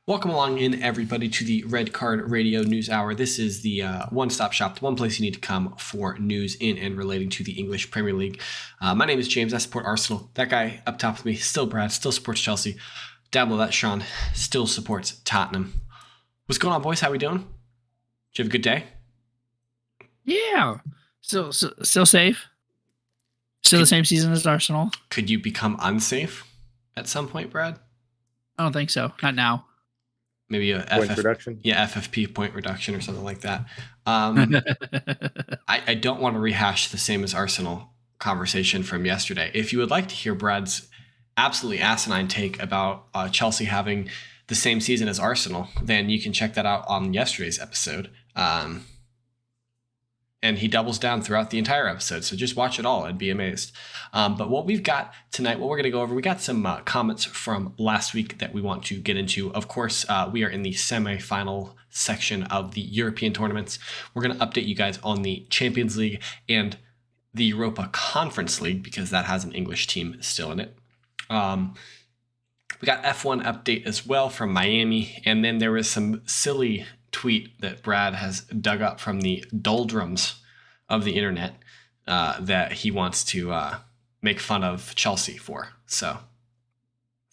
Welcome along in, everybody, to the Red Card Radio News Hour. This is the one-stop shop, the one place you need to come for news in and relating to the English Premier League. My name is James. I support Arsenal. That guy up top with me, still Brad, still supports Chelsea. Down below that, Sean, still supports Tottenham. What's going on, boys? How we doing? Did you have a good day? Yeah. Still safe. Still the same season as Arsenal. Could you become unsafe at some point, Brad? I don't think so. Not now. Maybe a point reduction? Yeah, FFP point reduction or something like that. I don't want to rehash the same as Arsenal conversation from yesterday. If you would like to hear Brad's absolutely asinine take about Chelsea having the same season as Arsenal, then you can check that out on yesterday's episode. And he doubles down throughout the entire episode. So just watch it all and be amazed. But what we've got tonight, what we're going to go over, we got some comments from last week that we want to get into. Of course, we are in the semi-final section of the European tournaments. We're going to update you guys on the Champions League and the Europa Conference League because that has an English team still in it. We got F1 update as well from Miami. And then there was some silly tweet that Brad has dug up from the doldrums of the internet that he wants to make fun of Chelsea for. So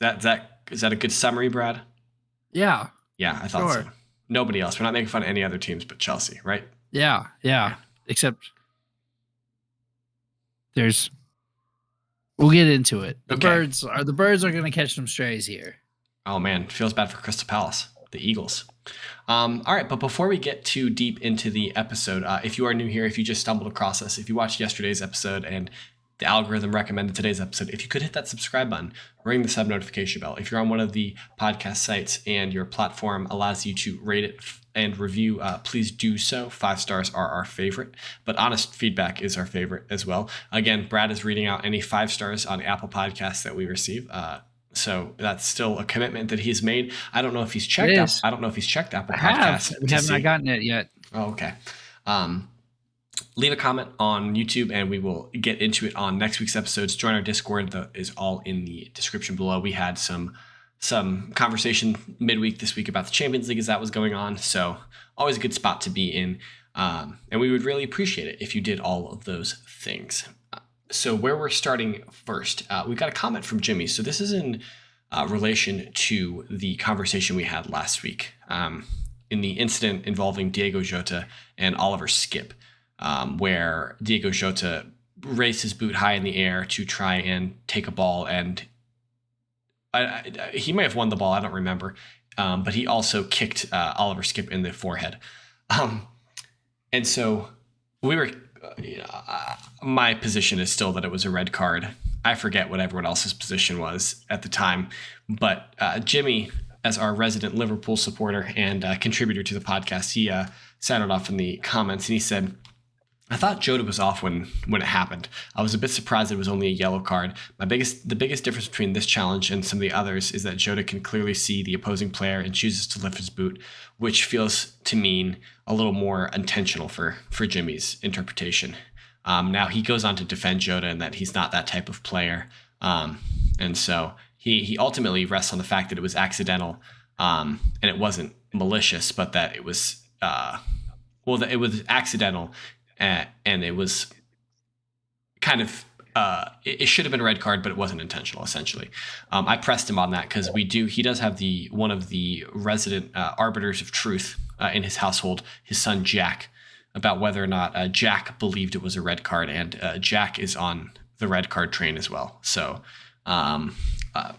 is that a good summary, Brad? Yeah. Yeah, I thought so. Nobody else. We're not making fun of any other teams but Chelsea, right? Yeah. Except we'll get into it. The birds are going to catch some strays here. Oh man, feels bad for Crystal Palace, the Eagles. All right, but before we get too deep into the episode, if you are new here, if you just stumbled across us, if you watched yesterday's episode and the algorithm recommended today's episode, if you could hit that subscribe button, ring the sub notification bell. If you're on one of the podcast sites and your platform allows you to rate it and review, please do so. 5 stars are our favorite, but honest feedback is our favorite as well. Again, Brad is reading out any 5 stars on Apple Podcasts that we receive. So that's still a commitment that he's made. I don't know if he's checked. I don't know if he's checked Apple Podcasts. We have not gotten it yet. Oh, okay. Leave a comment on YouTube, and we will get into it on next week's episodes. Join our Discord. That is all in the description below. We had some conversation midweek this week about the Champions League as that was going on. So always a good spot to be in, and we would really appreciate it if you did all of those things. So where we're starting first, we've got a comment from Jimmy. So this is in relation to the conversation we had last week in the incident involving Diego Jota and Oliver Skipp, where Diego Jota raised his boot high in the air to try and take a ball. And he may have won the ball, I don't remember. But he also kicked Oliver Skipp in the forehead. And so we were... my position is still that it was a red card. I forget what everyone else's position was at the time, but Jimmy, as our resident Liverpool supporter and contributor to the podcast, he sounded off in the comments and he said, "I thought Jota was off when it happened. I was a bit surprised it was only a yellow card. The biggest difference between this challenge and some of the others is that Jota can clearly see the opposing player and chooses to lift his boot, which feels to mean a little more intentional for Jimmy's interpretation." Now he goes on to defend Jota and that he's not that type of player. And so he ultimately rests on the fact that it was accidental and it wasn't malicious, but that it was, that it was accidental and it was kind of, it should have been a red card, but it wasn't intentional, essentially. I pressed him on that because he does have one of the resident arbiters of truth in his household, his son Jack, about whether or not Jack believed it was a red card, and Jack is on the red card train as well. So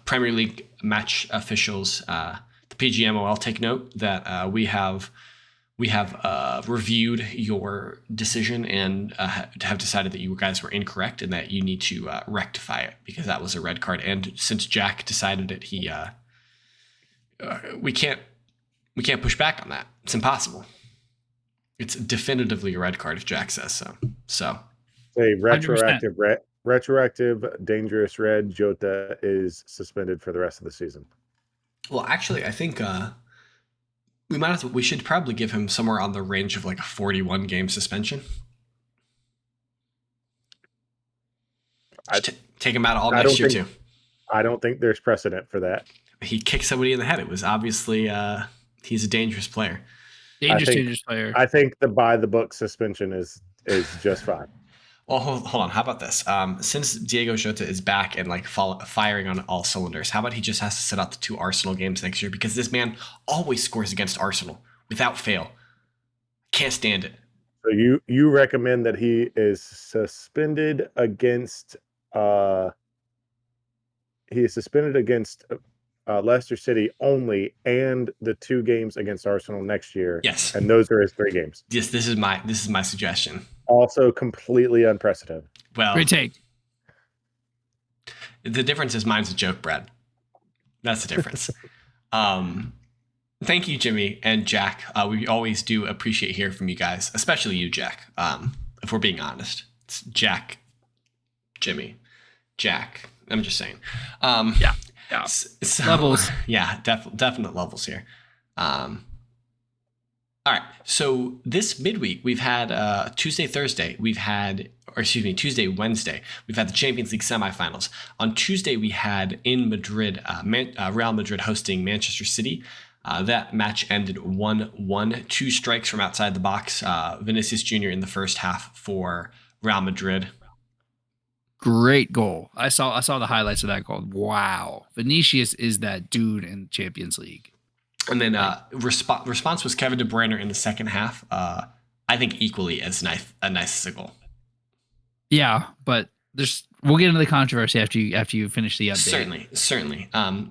Premier League match officials, the PGMOL, take note that we have reviewed your decision and have decided that you guys were incorrect and that you need to rectify it because that was a red card. And since Jack decided it, we can't push back on that. It's impossible. It's definitively a red card if Jack says so. So, a retroactive dangerous red. Jota is suspended for the rest of the season. Well, actually, I think we should probably give him somewhere on the range of like a 41 game suspension. Take him out all next year too. I don't think there's precedent for that. he kicked somebody in the head. It was obviously he's a dangerous player. Dangerous player. I think the by the book suspension is just fine. Well, hold on. How about this? Since Diego Jota is back and like firing on all cylinders, how about he just has to sit out the 2 Arsenal games next year, because this man always scores against Arsenal without fail. Can't stand it. So you recommend that he is suspended against Leicester City only, and the 2 games against Arsenal next year. Yes. And those are his 3 games. Yes, this is my suggestion. Also completely unprecedented. Well, Great take. The difference is mine's a joke, Brad. That's the difference. Thank you, Jimmy and Jack. We always do appreciate hearing from you guys, especially you, Jack. If we're being honest, it's Jack, Jimmy, Jack. I'm just saying. Yeah. So, Levels. Yeah, definite levels here. All right. So this midweek we've had Tuesday, Wednesday. We've had the Champions League semifinals. On Tuesday we had in Madrid, Real Madrid hosting Manchester City. That match ended 1-1. 2 strikes from outside the box. Vinicius Jr. in the first half for Real Madrid. Great goal. I saw the highlights of that goal. Wow. Vinicius is that dude in Champions League. And then response was Kevin De Bruyne in the second half. I think equally as nice as a goal. Yeah, but we'll get into the controversy after you finish the update. Certainly.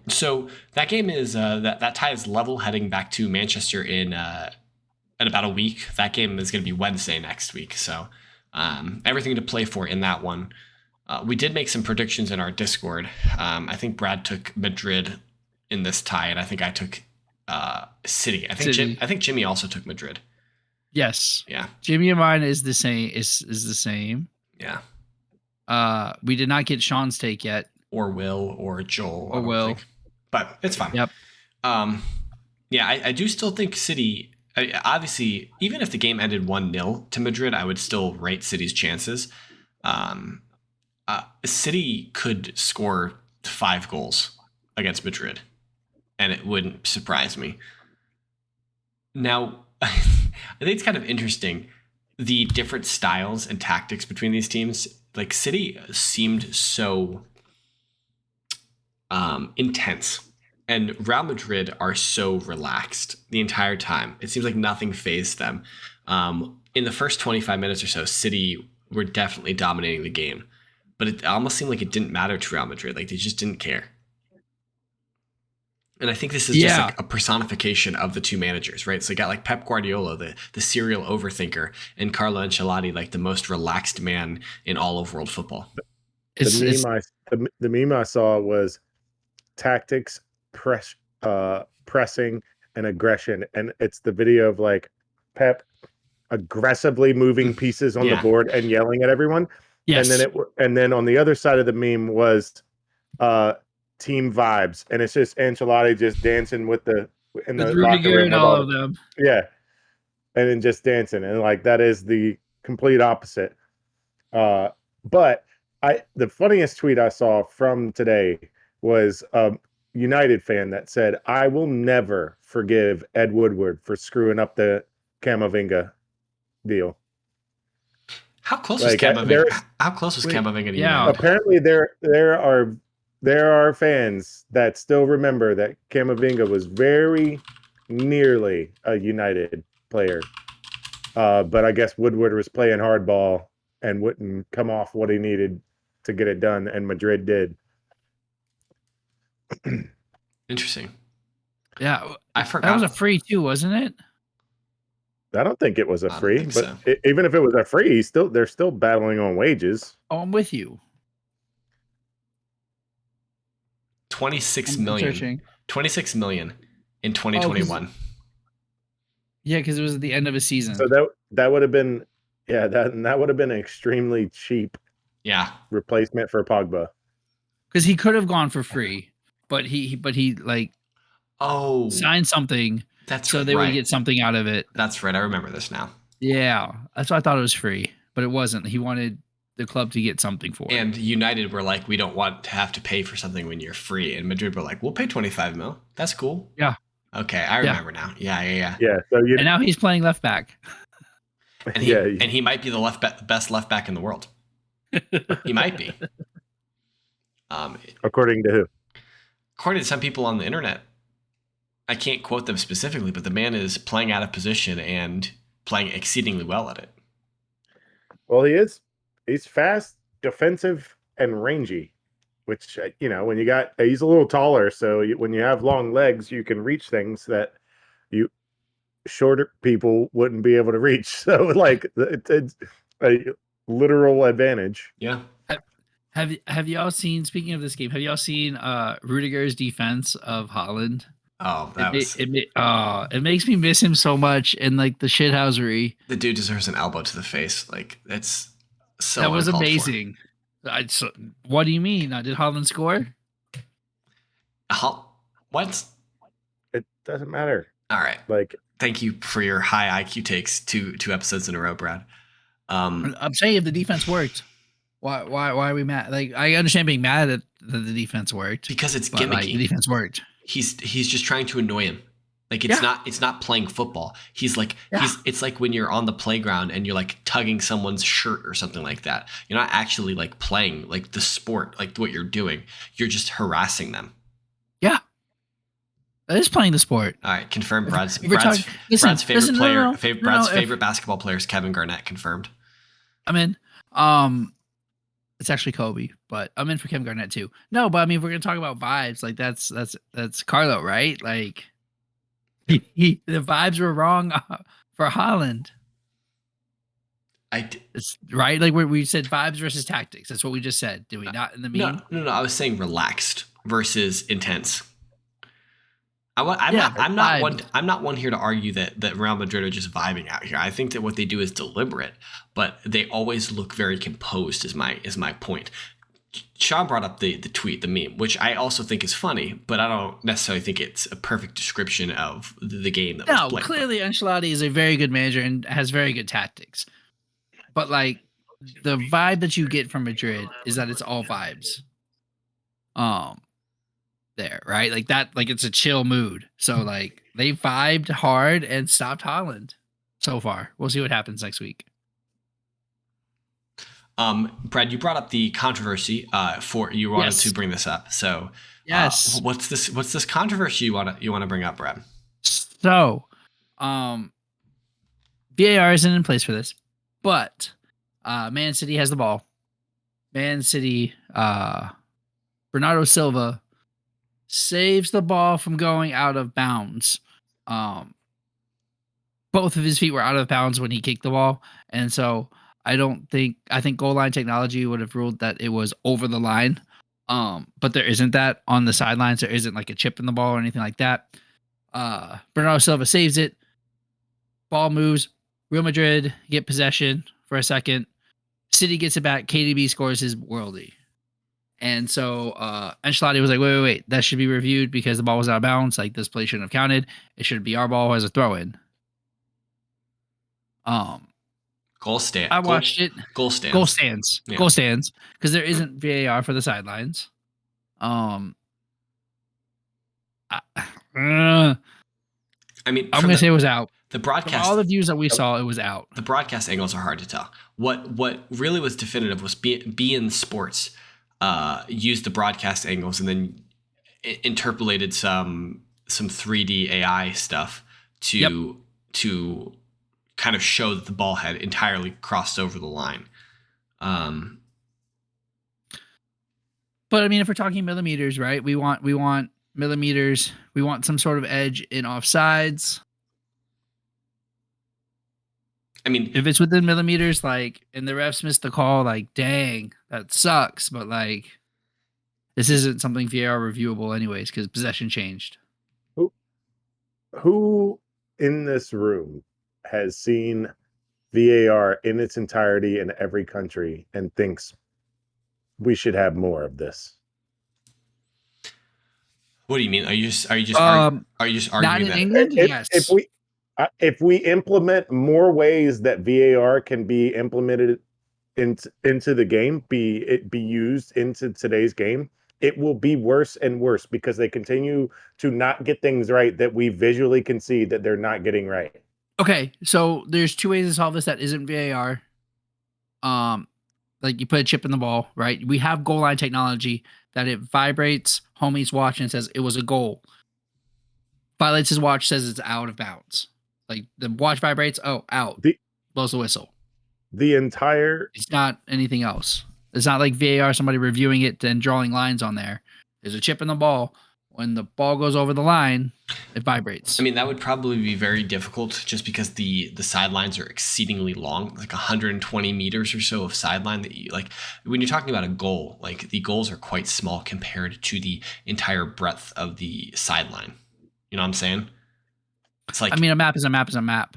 So that game is that tie is level heading back to Manchester in about a week. That game is going to be Wednesday next week. So everything to play for in that one. We did make some predictions in our Discord. I think Brad took Madrid in this tie, and I think I took City. I think Jimmy also took Madrid. Yes. Yeah. Jimmy and mine is the same. Is the same. Yeah. We did not get Sean's take yet, or Will, or Joel, or Will, think. But it's fine. Yep. Yeah, I do still think City. Obviously, even if the game ended 1-0 to Madrid, I would still rate City's chances. City could score 5 goals against Madrid, and it wouldn't surprise me. Now, I think it's kind of interesting, the different styles and tactics between these teams. Like, City seemed so intense, and Real Madrid are so relaxed the entire time. It seems like nothing fazed them. In the first 25 minutes or so, City were definitely dominating the game, but it almost seemed like it didn't matter to Real Madrid. Like, they just didn't care. And I think this is just like a personification of the 2 managers, right? So you got like Pep Guardiola, the serial overthinker, and Carlo Ancelotti, like the most relaxed man in all of world football. The meme I saw was tactics, pressing, and aggression, and it's the video of like Pep aggressively moving pieces on the board and yelling at everyone. Yes. And then on the other side of the meme was team vibes, and it's just Ancelotti just dancing with the locker room and all of them. Yeah, and then just dancing, and like that is the complete opposite. But the funniest tweet I saw from today was a United fan that said, "I will never forgive Ed Woodward for screwing up the Camavinga deal." How close was Camavinga? How close was Camavinga to United? Apparently, there are fans that still remember that Camavinga was very nearly a United player. But I guess Woodward was playing hardball and wouldn't come off what he needed to get it done, and Madrid did. Interesting. Yeah, I forgot. That was a free too, wasn't it? I don't think it was a free, but so. Even if it was a free, they're still battling on wages. Oh, I'm with you. 26 million. 26 million in 2021. Yeah, because it was at the end of a season. So that would have been that would have been an extremely cheap replacement for Pogba. Because he could have gone for free, but he like signed something so they would get something out of it. That's right. I remember this now. Yeah, that's why I thought it was free, but it wasn't. He wanted the club to get something for it. And United were like, we don't want to have to pay for something when you're free. And Madrid were like, we'll pay 25 mil. That's cool. Yeah. Okay, I remember now. Yeah. Yeah. So and now he's playing left back. And he might be the best left back in the world. He might be. According to who? According to some people on the internet. I can't quote them specifically, but the man is playing out of position and playing exceedingly well at it. Well, he is. He's fast, defensive, and rangy, which, when he's a little taller. So when you have long legs, you can reach things that shorter people wouldn't be able to reach. So it's a literal advantage. Yeah. Have y'all seen, speaking of this game, have y'all seen Rudiger's defense of Haaland? Oh, it makes me miss him so much, and like the shithousery. The dude deserves an elbow to the face. Like that's so. That was amazing. What do you mean? Did Haaland score? What? It doesn't matter. All right. Thank you for your high IQ takes. Two episodes in a row, Brad. I'm saying if the defense worked, why are we mad? Like I understand being mad that the defense worked because it's gimmicky. The defense worked. He's just trying to annoy him. Like it's not playing football. He's like it's like when you're on the playground and you're like tugging someone's shirt or something like that. You're not actually like playing like the sport, like what you're doing. You're just harassing them. Yeah. That is playing the sport. All right, confirmed. Brad's favorite player, favorite basketball player is Kevin Garnett. Confirmed. I'm in. It's actually Kobe, but I'm in for Kevin Garnett too. No, but I mean, if we're gonna talk about vibes, like that's Carlo, right? Like the vibes were wrong for Haaland. It's right. Like we said, vibes versus tactics. That's what we just said. Did we not in the meme? No. I was saying relaxed versus intense. I'm not one here to argue that Real Madrid are just vibing out here. I think that what they do is deliberate, but they always look very composed. Is my point. Sean brought up the tweet, the meme, which I also think is funny, but I don't necessarily think it's a perfect description of the game that was played. No, clearly Ancelotti is a very good manager and has very good tactics, but like the vibe that you get from Madrid is that it's all vibes. There, right? Like that, like it's a chill mood. So like they vibed hard and stopped Haaland so far. We'll see what happens next week. Brad, you brought up the controversy you wanted to bring this up. So yes, what's this controversy you want to bring up, Brad? So VAR isn't in place for this, but Man City has the ball. Man City, Bernardo Silva saves the ball from going out of bounds. Both of his feet were out of bounds when he kicked the ball. And so I think goal line technology would have ruled that it was over the line. But there isn't that on the sidelines. There isn't like a chip in the ball or anything like that. Bernardo Silva saves it. Ball moves. Real Madrid get possession for a second. City gets it back. KDB scores his worldie. And so Ancelotti was like, wait, that should be reviewed because the ball was out of bounds. Like this play shouldn't have counted. It should be our ball as a throw in. Goal stand. I watched it. Goal stands. Goal stands. Yeah. Goal stands. Because there isn't VAR for the sidelines. I mean, I'm gonna say it was out. The broadcast, from all the views that we saw, it was out. The broadcast angles are hard to tell. What really was definitive was beIN Sports used the broadcast angles and then interpolated some 3D AI stuff to kind of show that the ball had entirely crossed over the line. But I mean, if we're talking millimeters, right? We want millimeters. We want some sort of edge in offsides. I mean, if it's within millimeters, like, and the refs missed the call, like, dang, that sucks. But like, this isn't something VAR reviewable anyways because possession changed. Who in this room has seen VAR in its entirety in every country and thinks we should have more of this? What do you mean? Are you just arguing not in that England? Yes. If we implement more ways that VAR can be implemented into the game, be used into today's game, it will be worse and worse because they continue to not get things right that we visually can see that they're not getting right. Okay, so there's two ways to solve this that isn't VAR. Like you put a chip in the ball, right? We have goal line technology that it vibrates, homie's watch and says it was a goal. Violates his watch, says it's out of bounds. Like the watch vibrates, oh, out. The Blows the whistle. the entire It's not anything else. It's not like VAR, somebody reviewing it and drawing lines on there. There's a chip in the ball. When the ball goes over the line, it vibrates. I mean, that would probably be very difficult just because the sidelines are exceedingly long, like 120 meters or so of sideline that you like when you're talking about a goal, like the goals are quite small compared to the entire breadth of the sideline. You know what I'm saying? It's like, I mean, a map is a map is a map.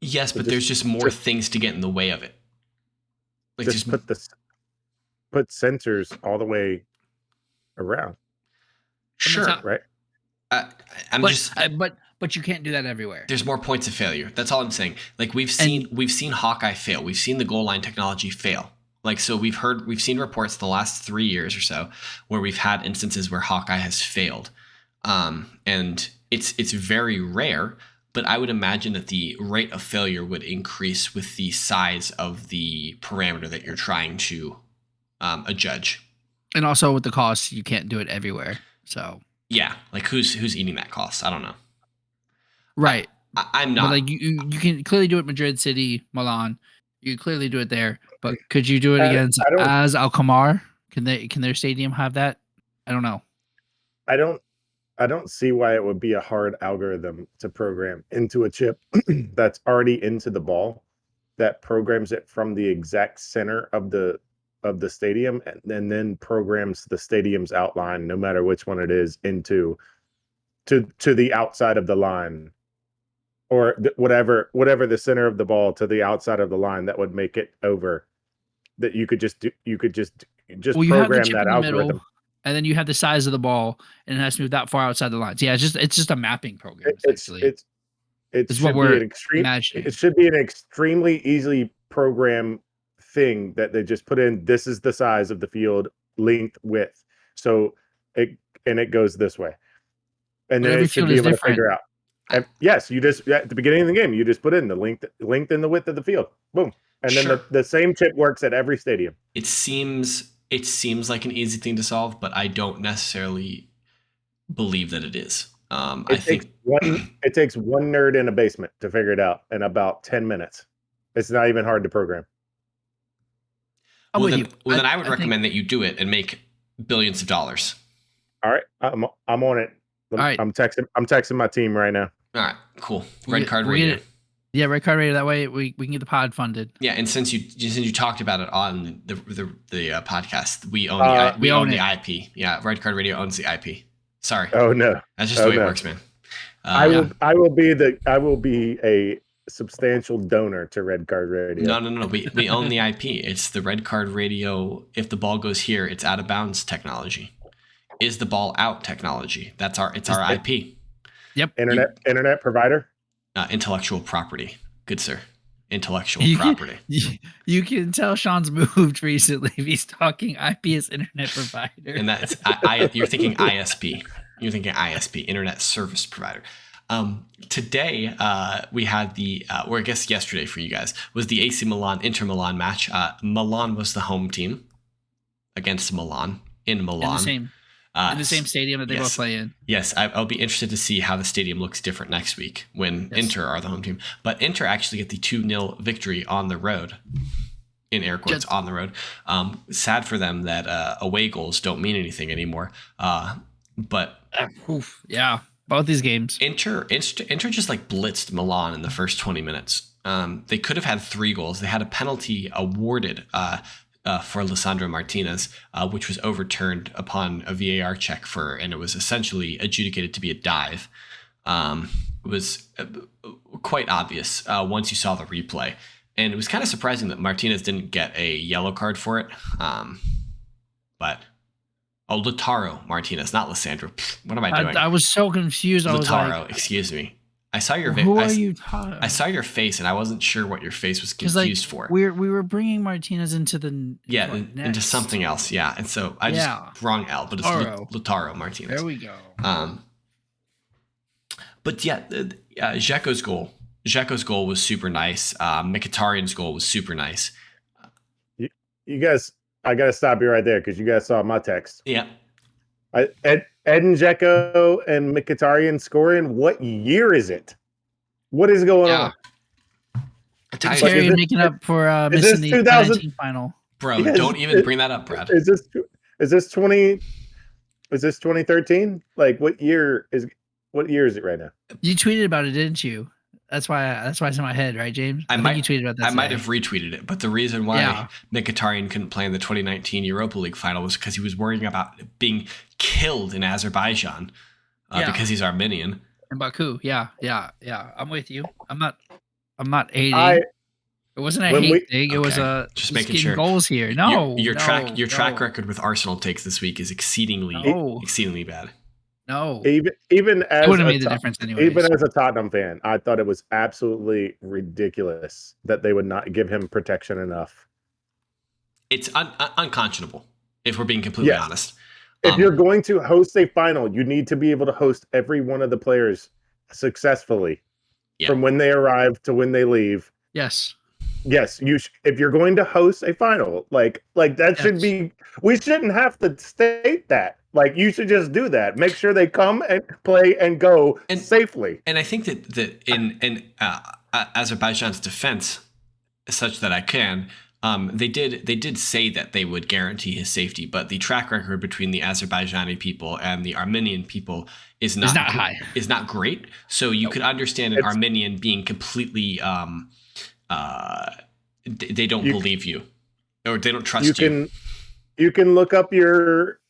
yes, but there's just more things to get in the way of it. Like just put sensors all the way around. Sure, right? But you can't do that everywhere. There's more points of failure. That's all I'm saying. Like we've seen Hawkeye fail. We've seen the goal line technology fail. Like so we've seen reports the last 3 years or so where we've had instances where Hawkeye has failed. And it's very rare, but I would imagine that the rate of failure would increase with the size of the parameter that you're trying to adjudge. And also with the cost, you can't do it everywhere. So yeah, like who's eating that cost? I don't know. Right. I'm not. But like you can clearly do it Madrid, City, Milan. You can clearly do it there. But could you do it against AZ Alkmaar? Can their stadium have that? I don't know. I don't see why it would be a hard algorithm to program into a chip that's already into the ball that programs it from the exact center of the stadium and then programs the stadium's outline, no matter which one it is, into to the outside of the line, or whatever the center of the ball to the outside of the line that would make it over. That you could just program that algorithm. Middle, and then you have the size of the ball, and it has to move that far outside the lines. Yeah, it's just a mapping program. It should be an extremely easily programmed thing that they just put in. This is the size of the field, length, width. So it goes this way, and then it should be able to figure out. And yes, you just at the beginning of the game, you just put in the length and the width of the field. Boom. And then the same chip works at every stadium. It seems like an easy thing to solve, but I don't necessarily believe that it is. It takes one nerd in a basement to figure it out in about 10 minutes. It's not even hard to program. Then I would recommend that you do it and make billions of dollars. All right, I'm on it. All right. I'm texting my team right now. All right, cool. Red Card Radio. Yeah, Red Card Radio. That way we can get the pod funded. Yeah, and since you talked about it on the podcast, we own the IP. Yeah, Red Card Radio owns the IP. Sorry. Oh no. That's just the way it works, man. I will be a substantial donor to Red Card Radio. No. We own the IP. It's the Red Card Radio. If the ball goes here, it's out of bounds technology. Is the ball out technology? It's our IP. Yep. Internet provider. Intellectual property. Good sir. Intellectual property. You can tell Sean's moved recently if he's talking IP as internet provider. And that's you're thinking ISP. You're thinking ISP, internet service provider. Today we had or I guess yesterday for you guys was the AC Milan Inter Milan match. Milan was the home team against Milan in Milan. In the same stadium that they both play in. Yes, I'll be interested to see how the stadium looks different next week when Inter are the home team. But Inter actually get the 2-0 victory on the road, in air quotes, on the road. Sad for them that away goals don't mean anything anymore. But yeah, both these games. Inter just like blitzed Milan in the first 20 minutes. They could have had 3 goals. They had a penalty awarded for Lisandro Martinez, which was overturned upon a VAR check and it was essentially adjudicated to be a dive. It was quite obvious once you saw the replay. And it was kind of surprising that Martinez didn't get a yellow card for it. Lautaro Martinez, not Lisandro. What am I doing? I was so confused. Lautaro, excuse me. I saw your Who are you talking? I saw your face, and I wasn't sure what your face was confused for. We were bringing Martinez into into something else. Yeah, and so I just wrong L, but it's Lautaro Martinez. There we go. But yeah, Dzeko's goal was super nice. Mkhitaryan's goal was super nice. You guys, I got to stop you right there because you guys saw my text. Yeah. Edin Dzeko and Mkhitaryan scoring. What year is it? What is going on? Mkhitaryan making up for missing the 2019 final. Bro, don't even bring that up, Brad. Is this 2013? Like what year is it right now? You tweeted about it, didn't you? That's why it's in my head, right, James? I think you tweeted about that. I might have retweeted it, but the reason why Mkhitaryan couldn't play in the 2019 Europa League final was because he was worrying about being killed in Azerbaijan because he's Armenian. In Baku, yeah. I'm with you. I'm not hating. It wasn't a hate thing. It was just making sure goals here. No, your track record with Arsenal takes this week is exceedingly bad. No, even as it wouldn't have made the difference anyway. Even as a Tottenham fan, I thought it was absolutely ridiculous that they would not give him protection enough. It's unconscionable, if we're being completely honest. If you're going to host a final, you need to be able to host every one of the players successfully from when they arrive to when they leave. Yes, if you're going to host a final, like that should be. We shouldn't have to state that. Like you should just do that. Make sure they come and play and go safely. And I think that in Azerbaijan's defense, such that I can, they did say that they would guarantee his safety, but the track record between the Azerbaijani people and the Armenian people is not high. Is not great. So you could understand an Armenian being completely they don't believe you, or they don't trust you. You can look up your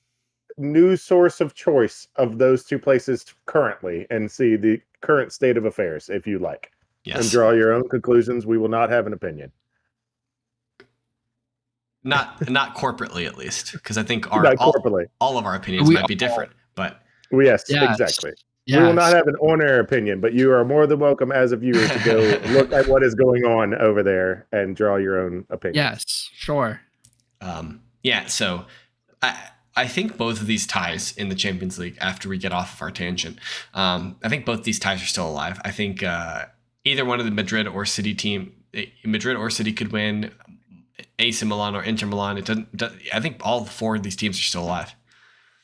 news source of choice of those two places currently and see the current state of affairs if you like. Yes. And draw your own conclusions. We will not have an opinion. Not corporately, at least, because I think all of our opinions might be different. But exactly. Yes. We will not have an on-air opinion, but you are more than welcome as a viewer to go look at what is going on over there and draw your own opinion. Yes, sure. So I think both of these ties in the Champions League, after we get off of our tangent, I think both these ties are still alive. I think either one of the Madrid or City could win. AC Milan or Inter Milan. I think all four of these teams are still alive.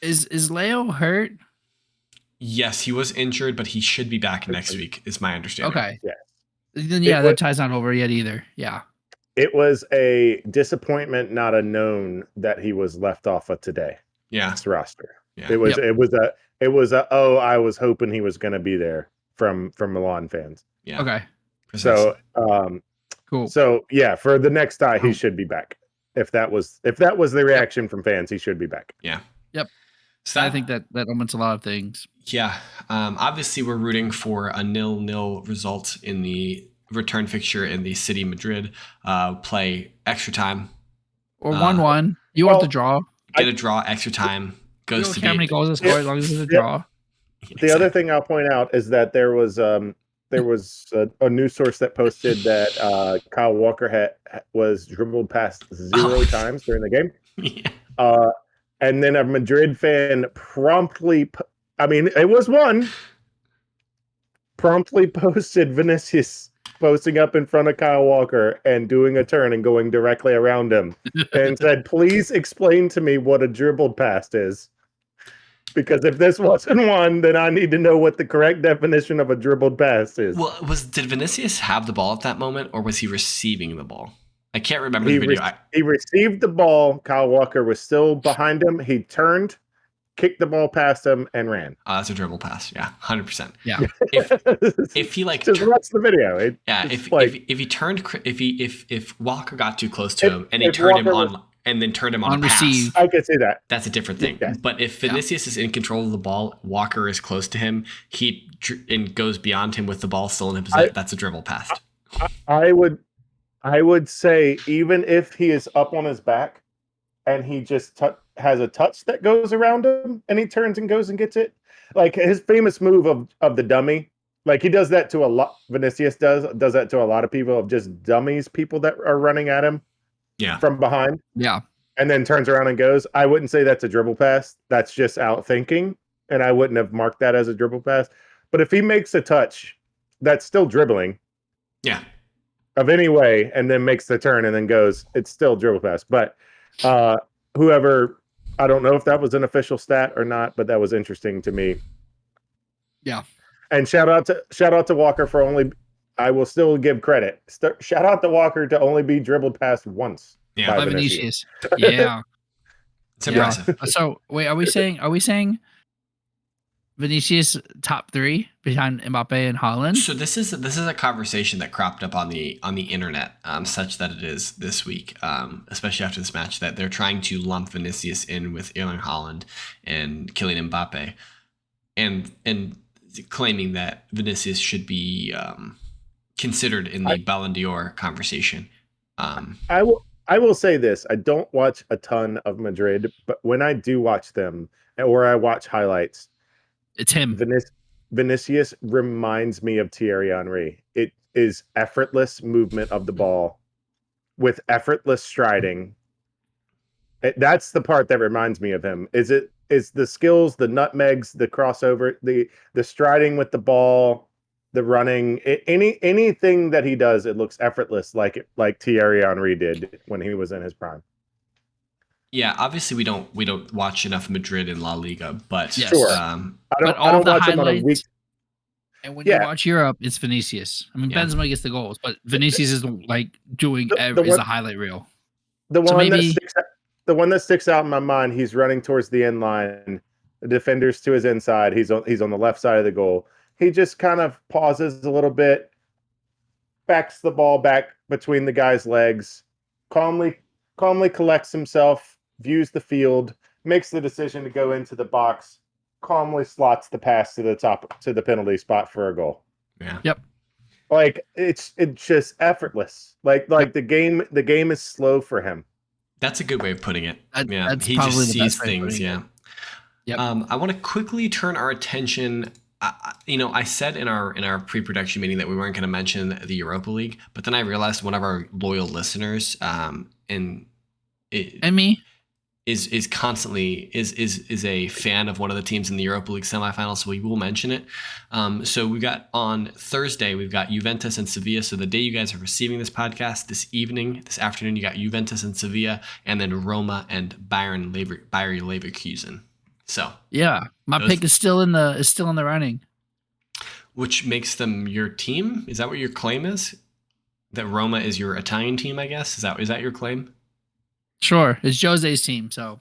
Is Leo hurt? Yes, he was injured, but he should be back next week, is my understanding. Okay. Yeah. Then that tie's not over yet either. Yeah. It was a disappointment, not a known, that he was left off of today. Yeah. This roster. Yeah. It was I was hoping he was going to be there from Milan fans. Yeah. Okay. Precisely. So cool. So yeah, for the next tie, he should be back. If that was the reaction from fans, he should be back. Yeah. Yep. So I think that omits a lot of things. Yeah. Obviously, we're rooting for a 0-0 result in the return fixture in the City Madrid. Play extra time. Or 1-1. You want the draw. Get a draw, extra time. Goes to how many goals it scored as long as it's a draw. The other thing I'll point out is that there was a news source that posted that Kyle Walker was dribbled past 0 times during the game. Yeah. And then a Madrid fan promptly posted Vinicius posting up in front of Kyle Walker and doing a turn and going directly around him and said, "Please explain to me what a dribbled pass is. Because if this wasn't one, then I need to know what the correct definition of a dribbled pass is." Well, did Vinicius have the ball at that moment, or was he receiving the ball? I can't remember the video. He received the ball. Kyle Walker was still behind him. He turned, kicked the ball past him, and ran. That's a dribble pass. Yeah, 100%. Yeah. If he just watch the video. If Walker got too close to him and he turned him on. And then turned him on a pass. Receive. I can see that. That's a different thing. Yeah. But if Vinicius is in control of the ball, Walker is close to him, and goes beyond him with the ball still in his possession, that's a dribble pass. I would say even if he is up on his back and he just has a touch that goes around him and he turns and goes and gets it, like his famous move of the dummy Like he does that to a lot. Vinicius does that to a lot of people of just dummies, people that are running at him Yeah. from behind. Yeah. And then turns around and goes. I wouldn't say that's a dribble pass. That's just out thinking. And I wouldn't have marked that as a dribble pass. But if he makes a touch, that's still dribbling. Yeah. Of any way, and then makes the turn and then goes, it's still dribble pass. But whoever, I don't know if that was an official stat or not, but that was interesting to me. Yeah. And shout out to Walker for only. I will still give credit. Shout out to Walker to only be dribbled past once. Yeah. by By Vinicius. Vinicius. Yeah. It's impressive. So wait, are we saying Vinicius top 3 behind Mbappe and Haaland? So this is a conversation that cropped up on the internet, such that it is this week, especially after this match, that they're trying to lump Vinicius in with Erling Haaland and Kylian Mbappe, and claiming that Vinicius should be considered in the Ballon d'Or conversation. I will say this: I don't watch a ton of Madrid, but when I do watch them or I watch highlights, It's him. Vinicius reminds me of Thierry Henry. It is effortless movement of the ball with effortless striding. That's the part that reminds me of him. Is the skills, the nutmegs, the crossover, the striding with the ball, the running, anything that he does, it looks effortless, like Thierry Henry did when he was in his prime. Yeah, obviously we don't watch enough Madrid in La Liga, but Yes. Sure. yeah. I don't watch him on a week. And when you watch Europe, it's Vinicius. I mean, Yeah. Benzema gets the goals, but Vinicius is like doing is the highlight reel. The So one maybe- the one that sticks out in my mind, he's running towards the end line. The defender's to his inside. He's on the left side of the goal. He just kind of pauses a little bit, backs the ball back between the guy's legs, calmly collects himself, views the field, makes the decision to go into the box, calmly slots the pass to the penalty spot for a goal. Yeah. Yep. Like it's just effortless. Like the game is slow for him. That's a good way of putting it. Yeah, that's he probably just the sees best way of things. putting Yeah. Yep. I want to quickly turn our attention. I said in our pre-production meeting that we weren't going to mention the Europa League, but then I realized one of our loyal listeners, and me is constantly is a fan of one of the teams in the Europa League semifinals, so we will mention it. So we got on Thursday, we've got Juventus and Sevilla. So the day you guys are receiving this podcast, this afternoon, you got Juventus and Sevilla, and then Roma and Bayer Leverkusen. So yeah, my pick is still in the running. Which makes them your team? Is that what your claim is? That Roma is your Italian team, I guess? Is that your claim? Sure, it's Jose's team. So,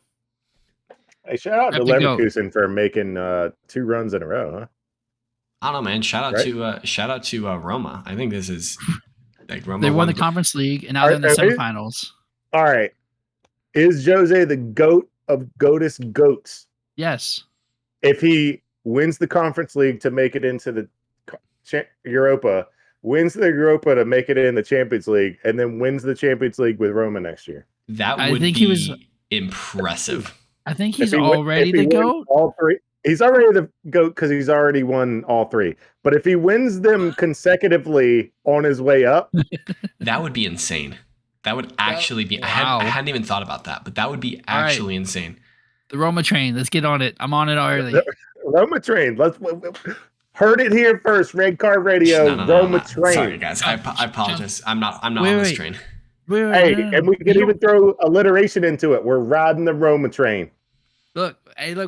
hey, shout out to Have to go. Leverkusen for making 2 runs in a row, huh? I don't know, man. Shout out Right? to Roma. I think this is like Roma. they won the Conference League, and now they're in the Are they? semifinals. All right. Is Jose the GOAT of GOATest GOATs? Yes. If he wins the Conference League to make it into the Europa, wins the Europa to make it in the Champions League, and then wins the Champions League with Roma next year. That I would think be he was- impressive. I think he's If he win- already if he the wins GOAT. All 3. He's already the GOAT because he's already won all 3. But if he wins them consecutively on his way up, That would be insane. That would actually be. Wow. I hadn't even thought about that, but that would be actually insane. The Roma train. Let's get on it. I'm on it already. Roma train. Let's heard it here first. Red Card Radio. No. Roma train. Sorry, guys. I apologize. I'm not on this train. Hey, and we can even throw alliteration into it. We're riding the Roma train. Look,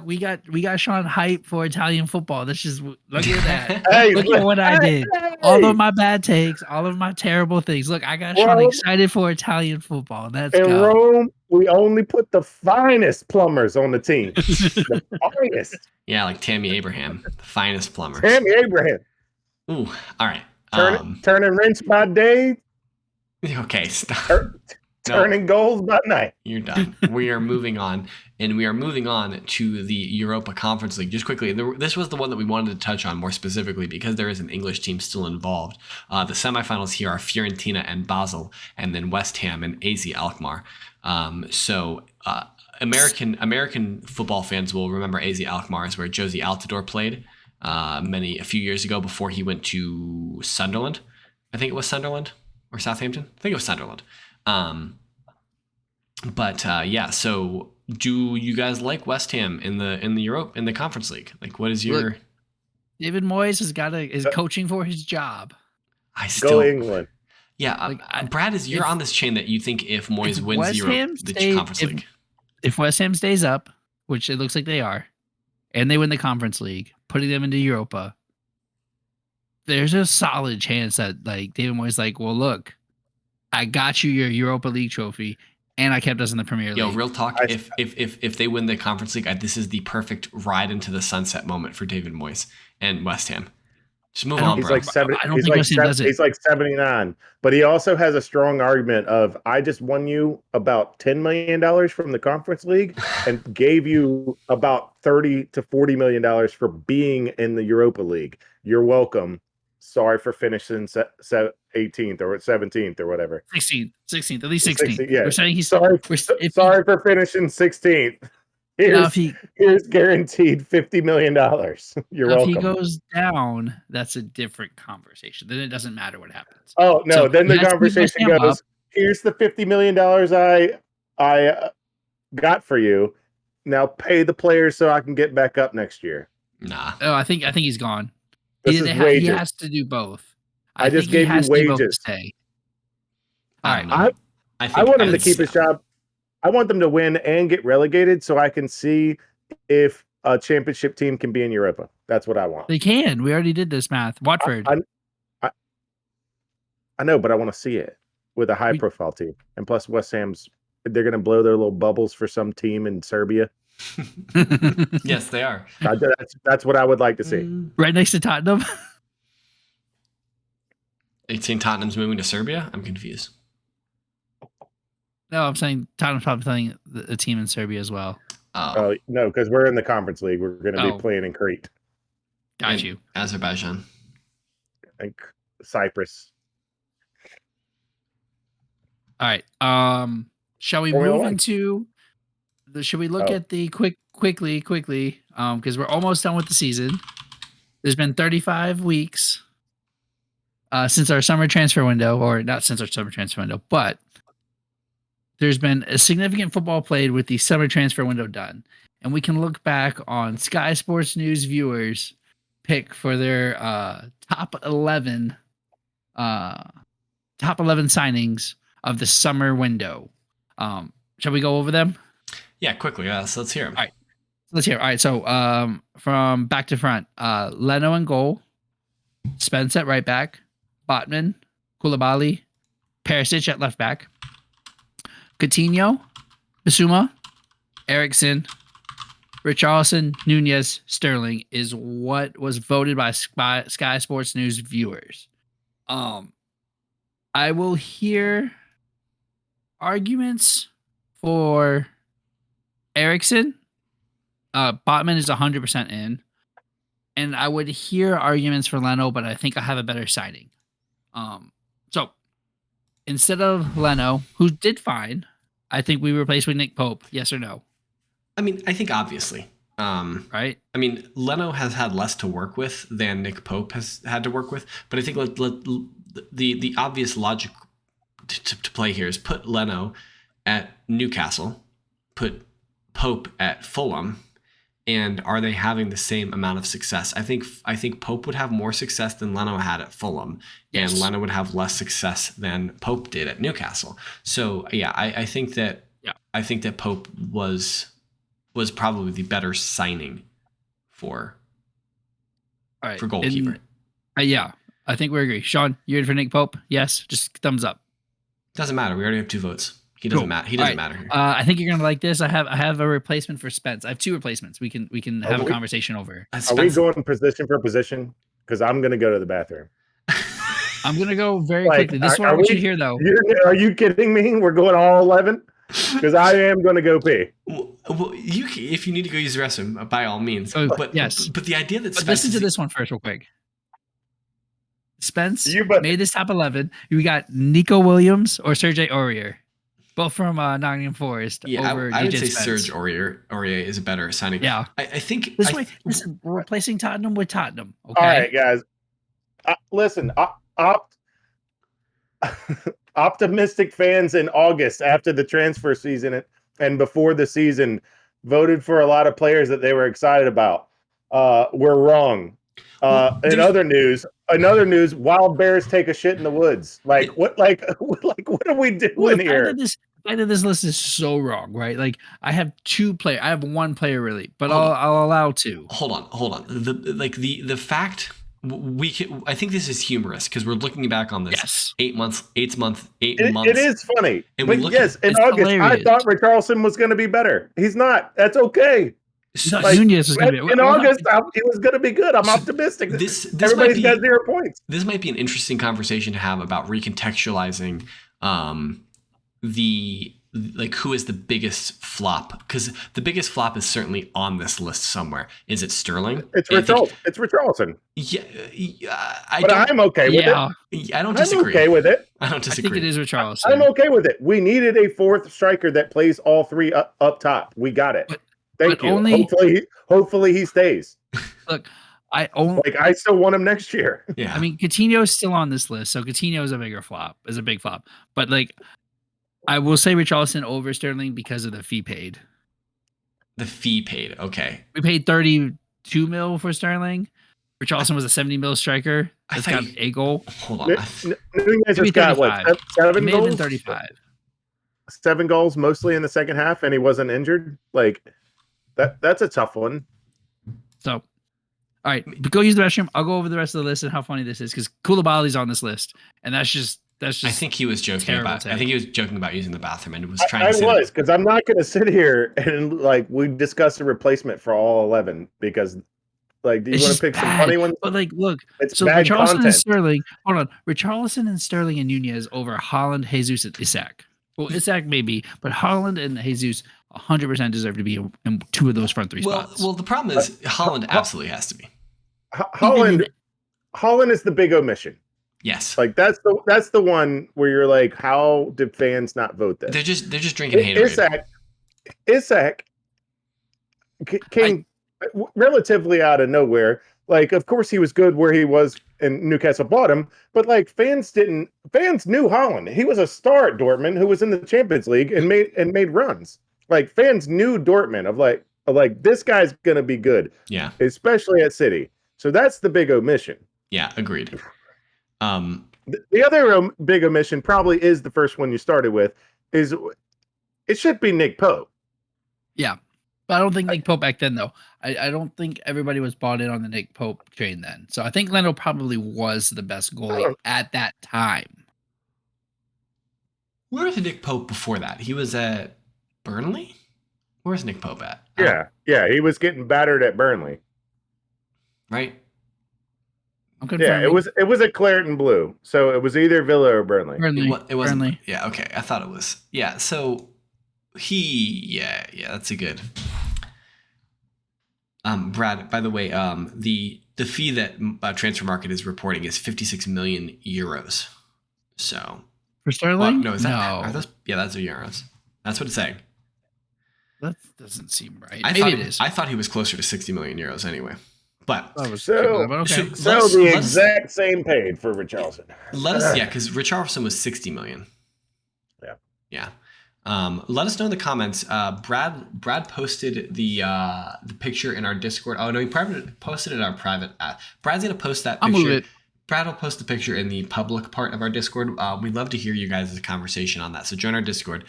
we got Sean hype for Italian football. Look at that. Hey, Look at what I did. hey. All of my bad takes, all of my terrible things. Look, I got Sean Rome- excited for Italian football. Let's In go. Rome, we only put the finest plumbers on the team. The finest. Yeah, like Tammy Abraham, the finest plumber. Tammy Abraham. Ooh, all right. Turning wrench by day, Okay, stop. turning goals by night. You're done. We are moving on, and we are moving on to the Europa Conference League. Just quickly, this was the one that we wanted to touch on more specifically because there is an English team still involved. The semifinals here are Fiorentina and Basel, and then West Ham and AZ Alkmaar. American football fans will remember AZ Alkmaar is where Josie Altidore played. a few years ago before he went to Sunderland. I think it was Sunderland or Southampton. I think it was Sunderland. Yeah. So, do you guys like West Ham in the Conference League? Like, what is your? Look, David Moyes is coaching for his job. I still Go England. Yeah, Brad, you're on this chain that you think if Moyes wins the Conference League, if West Ham stays up, which it looks like they are, and they win the Conference League, putting them into Europa, there's a solid chance that like David Moyes like, well, look, I got you your Europa League trophy, and I kept us in the Premier League. Yo, real talk. If they win the Conference League, this is the perfect ride into the sunset moment for David Moyes and West Ham. Just move on, bro. He's like 79, but he also has a strong argument of I just won you about $10 million from the Conference League and gave you about $30 to $40 million for being in the Europa League. You're welcome. Sorry for finishing 18th or 17th or whatever. 16th, at least 16th. Yeah. We're saying he's sorry for finishing 16th. Here's guaranteed $50 million. You're welcome. If he goes down, that's a different conversation. Then it doesn't matter what happens. Oh no! So then the conversation goes. Here's the $50 million I got for you. Now pay the players so I can get back up next year. Nah. Oh, I think he's gone. This is wages. He has to do both. I just gave you wages. All right. I want him to keep his job. I want them to win and get relegated so I can see if a championship team can be in Europa. That's what I want. They can. We already did this math. Watford. I know, but I want to see it with a high-profile team. And plus, West Ham's, they're going to blow their little bubbles for some team in Serbia. Yes, they are. That's what I would like to see. Right next to Tottenham. 18 Tottenham's moving to Serbia? I'm confused. No, I'm saying Tottenham's probably playing a team in Serbia as well. Oh, no, because we're in the Conference League. We're going to be playing in Crete. Got you. Azerbaijan. And Cyprus. All right. Shall we move into should we look at the quickly, because we're almost done with the season. There's been 35 weeks since our summer transfer window, or not since our summer transfer window, but there's been a significant football played with the summer transfer window done. And we can look back on Sky Sports News viewers' pick for their top 11 signings of the summer window. Shall we go over them? Yeah, quickly. So let's hear them. All right. Let's hear. All right. So from back to front, Leno in goal, Spence at right back, Botman, Koulibaly, Perisic at left back, Coutinho, Bissouma, Eriksson, Richarlison, Nunez, Sterling is what was voted by Sky Sports News viewers. I will hear arguments for Eriksson. Botman is 100% in. And I would hear arguments for Leno, but I think I have a better signing. So instead of Leno, who did fine, I think we replace with Nick Pope. Yes or no? I mean, I think obviously. Right? I mean, Leno has had less to work with than Nick Pope has had to work with. But I think the obvious logic to play here is put Leno at Newcastle, put Pope at Fulham, and are they having the same amount of success? I think Pope would have more success than Leno had at Fulham, and Leno would have less success than Pope did at Newcastle. So yeah, I think that Pope was probably the better signing for goalkeeper. Yeah, I think we agree. Sean, you're in for Nick Pope? Yes, just thumbs up. Doesn't matter. We already have 2 votes. He doesn't matter. He doesn't matter here. I think you're gonna like this. I have a replacement for Spence. I have 2 replacements. We can have a conversation over. Are we going position for position? Because I'm gonna go to the bathroom. I'm gonna go very quickly. This is what I want you to hear, though. Are you kidding me? We're going all 11? Because I am gonna go pee. Well, if you need to go use the restroom, by all means. But yes. But the idea that listen to this one first, real quick. Spence made this top 11. We got Nico Williams or Sergei Aurier. both from Nottingham Forest Yeah, over I would DJ say Spence. Serge Aurier is a better signing. Yeah. I think This way, listen, we're replacing Tottenham with Tottenham. Okay. All right, guys. Listen, optimistic fans in August after the transfer season and before the season voted for a lot of players that they were excited about. We're wrong. In other news, wild bears take a shit in the woods. What are we doing here? The fact that this list is so wrong, right? Like I have one player really, but I'll allow two. Hold on. The fact I think this is humorous because we're looking back on this. Yes. 8 months. It is funny. And but yes, in August, hilarious. I thought Richarlison was going to be better. He's not. That's okay. Nunez was going to be in August. He was going to be good. I'm optimistic. Everybody's got 0 points. This might be an interesting conversation to have about recontextualizing who is the biggest flop, because the biggest flop is certainly on this list somewhere. Is it Sterling? It's Richarlison. Yeah, I'm okay with it. I don't disagree. I'm okay with it. I don't disagree. I think it is Richarlison. I'm okay with it. We needed a fourth striker that plays all three up top. We got it. Thank you. Hopefully he stays. Look, I still want him next year. Yeah. I mean, Coutinho is still on this list, so Coutinho is a big flop. But I will say Richarlison over Sterling because of the fee paid. The fee paid, okay. We paid 32 mil for Sterling. Richarlison was a 70 mil striker. That's got a goal. Hold on. Nunez has got what, 7 goals? 35. 7 goals, mostly in the second half, and he wasn't injured. That's a tough one. So, all right, go use the restroom. I'll go over the rest of the list and how funny this is because Koulibaly's on this list, and that's just. I think he was joking about. I think he was joking about using the bathroom and was trying. Because I'm not going to sit here and we discuss a replacement for all 11 because do you want to pick some funny ones? But look, it's so bad Richarlison content. And Sterling. Hold on, Richarlison and Sterling and Nunez over Haaland, Jesus, and Isak. Well, Isak maybe, but Haaland and Jesus 100% deserve to be in 2 of those front 3 spots. Well, the problem is Haaland absolutely has to be. Haaland is the big omission. Yes, that's the one where you're like, how did fans not vote this? They're just drinking haterade. Isak came relatively out of nowhere. Of course, he was good where he was, and Newcastle bought him. But fans knew Haaland. He was a star at Dortmund who was in the Champions League and made runs. Fans knew Dortmund of this guy's gonna be good. Yeah, especially at City. So that's the big omission. Yeah, agreed. The other big omission probably is the first one you started with. It should be Nick Pope. Yeah, but I don't think Nick Pope back then though. I don't think everybody was bought in on the Nick Pope train then. So I think Leno probably was the best goalie at that time. Where was Nick Pope before that? He was at Burnley. Where's Nick Pope at? Yeah, he was getting battered at Burnley. Right. Yeah, it was at Claret and Blue, so it was either Villa or Burnley. It wasn't. Burnley. Yeah, okay. I thought it was. Yeah, so that's a good. Brad, by the way, the fee that Transfer Market is reporting is 56 million euros. So for Sterling? No, is that? Are those? Yeah, that's euros. That's what it's saying. That doesn't seem right. Maybe it is. I thought he was closer to 60 million euros anyway. But the exact same paid for Richarlison. Because Richarlison was 60 million. Yeah. Let us know in the comments. Brad posted the picture in our Discord. Oh no, he posted it in our private. Brad's gonna post that picture. I'll move it. Brad will post the picture in the public part of our Discord. We'd love to hear you guys' conversation on that. So join our Discord.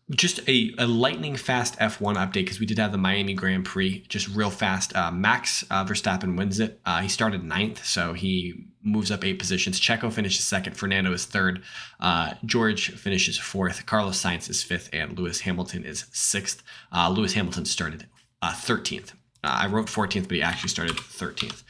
Just a lightning fast F1 update because we did have the Miami Grand Prix just real fast. Max Verstappen wins it. He started 9th, so he moves up 8 positions. Checo finishes 2nd. Fernando is 3rd. George finishes 4th. Carlos Sainz is 5th, and Lewis Hamilton is 6th. Lewis Hamilton started 13th. I wrote 14th, but he actually started 13th.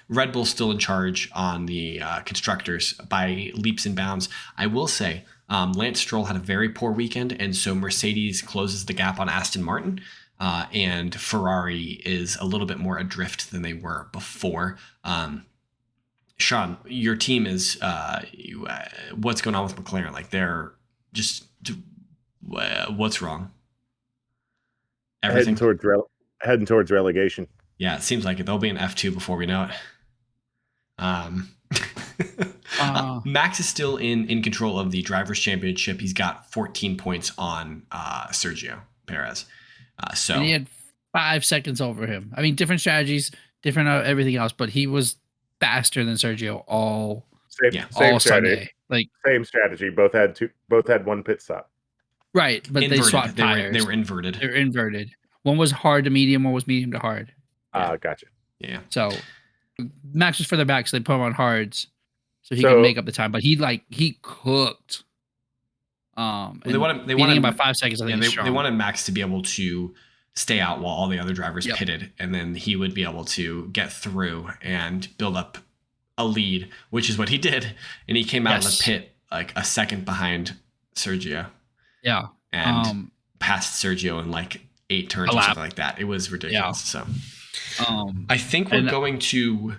Red Bull's still in charge on the constructors by leaps and bounds. I will say, Lance Stroll had a very poor weekend, and so Mercedes closes the gap on Aston Martin, and Ferrari is a little bit more adrift than they were before. Sean, your team is what's going on with McLaren? what's wrong? Everything. Heading towards relegation. Yeah, it seems like it. They'll be in F2 before we know it. Max is still in control of the Drivers' Championship. He's got 14 points on Sergio Perez. And he had 5 seconds over him. I mean, different strategies, different everything else, but he was faster than Sergio all strategy. Sunday. Like same strategy. Both had one pit stop. Right, but inverted. They swapped tires. They were inverted. They're inverted. One was hard to medium, one was medium to hard. Gotcha. Yeah. So Max was further back, so they put him on hards so he could make up the time. But he cooked. They wanted him by 5 seconds. I think they wanted Max to be able to stay out while all the other drivers pitted, and then he would be able to get through and build up a lead, which is what he did. And he came out of the pit like a second behind Sergio. Yeah. And passed Sergio in like 8 turns or something like that. It was ridiculous. Yeah. So I think we're going to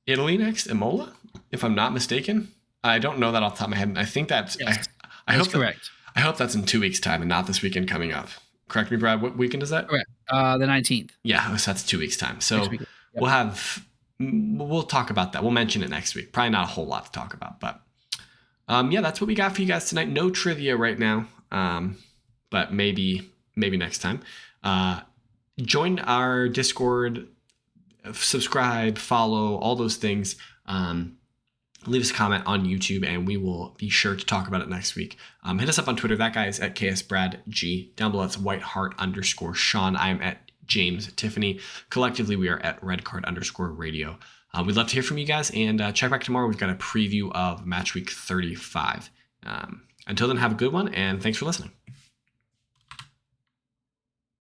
Italy next, Imola, if I'm not mistaken. I don't know that off the top of my head. I think that's that's correct. I hope that's in 2 weeks' time and not this weekend coming up. Correct me, Brad. What weekend is that? Correct. The 19th. Yeah, so that's 2 weeks' time. So we'll talk about that. We'll mention it next week. Probably not a whole lot to talk about, but that's what we got for you guys tonight. No trivia right now, but maybe next time. Join our Discord, subscribe, follow, all those things. Leave us a comment on YouTube, and we will be sure to talk about it next week. Hit us up on Twitter. That guy is at KSBradG. Down below, it's Whiteheart_Sean. I am at James Tiffany. Collectively, we are at Redcard_Radio. We'd love to hear from you guys, and check back tomorrow. We've got a preview of Match Week 35. Until then, have a good one, and thanks for listening.